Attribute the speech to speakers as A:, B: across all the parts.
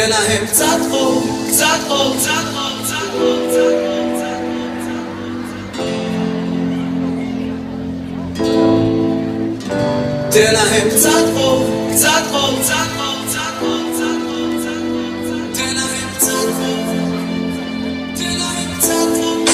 A: תן להם קצת אור, קצת אור, קצת אור, קצת אור, קצת אור. תן להם קצת אור, קצת אור, קצת אור, קצת אור, קצת אור, קצת אור. תן להם קצת אור, תן להם קצת אור.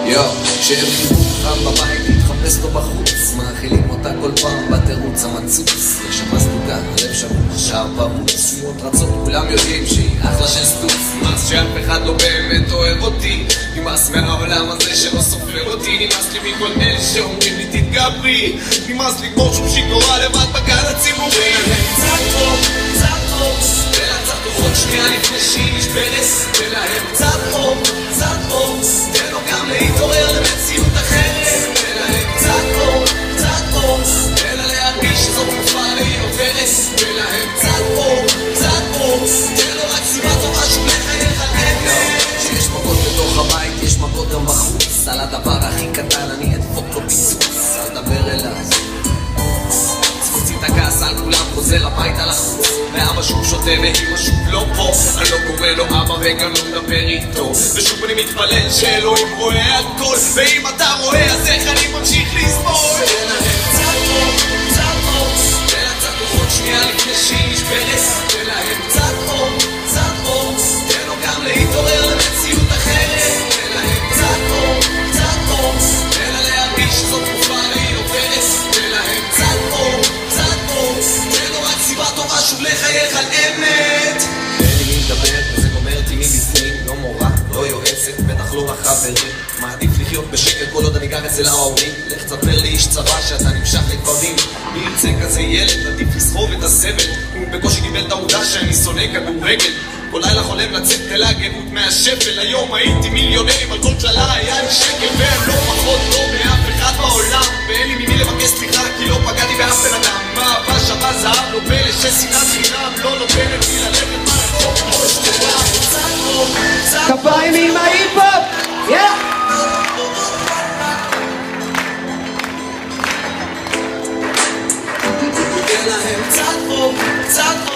A: יו, כשהם חיבוק חם בבית, להתחפש לו בחוץ, מאכילים אותה כל פעם בתירוץ המצוץ. נשמה סדוקה, הלב שם עכשיו ברוץ, שמות רצות, כולם יודעים שהיא אחלה של סטוץ. נמאס שאף אחד לא באמת אוהב אותי, נמאס מהעולם הזה שלא סופר אותי, נמאס לי מכל אלה שאומרים לי תתגברי, נמאס לי כמו שום שיכורה לבד בגן הציבורי. קצת אור, קצת אור, תן קצת אור עוד שנייה לפני שהיא נשברס, תן להם קצת אור, קצת אור, תן לו גם להתעורר למציאות אחרת, תן להם קצת אור, קצת אור, תן לה להרגיש שזאת תקופה והיא עוברת, תן להם קצת אור, קצת אור, תן לו רק סיבה טובה שהוא לחייך על אמת. כשיש מכות בתוך הבית יש מכות גם בחוץ, על הדבר הכי קטן אני אדפוק לו פיצוץ, אל דבר אליי צפוצי את הכעס על כולם, חוזר הביתה לחוץ, ואבא שוב שותה ואמא שוב לא פה, אני לא קורא לו אבא וגם לא מדבר איתו, ושוב אני מתפלל שאלוהים רואה הכל, ואם אתה רואה אז איך אני ממשיך לסבול. תן להם קצת אור, קצת אור, תן לה קצת אור עוד שנייה לפני שהיא נשברס, תן להם קצת אור, קצת אור, תן לו גם להתעורר למציאות אחרת, תן להם קצת אור, קצת אור, תן לה להרגיש שזאת תקופה והיא עוברת, תן להם קצת אור, קצת אור, תן לו רק סיבה טובה שוב לחייך על אמת. אין לי מי לדבר וזה גומר אותי מבפנים, לא מורה, לא יועצת, בטח לא החברים, מעדיף לחיות בשקט כל עוד אני גר אצל ההורים, לך תספר לי איש צבא שאתה נמשך לגברים, מי ירצה כזה ילד, עדיף לסחוב את הסבל, הוא בקושי קיבל את העובדה שאני שונא כדורגל, כל לילה חולם לצאת אל הגאות מהשפל, היום הייתי מיליונרים, על כל כללה היה לי שקל, והם לא פחות טוב מאף אחד בעולם, ואין לי ממי לבקש סליחה כי לא פגעתי באף בן אדם, מה אהבה שווה זהב לא פלא ששנאת חינם לא נותנת לי ללכת מהרחוב כמו שתדע.
B: כפיים עם ההיפ-הופ! יאללה!
A: תן להם קצת אור, קצת אור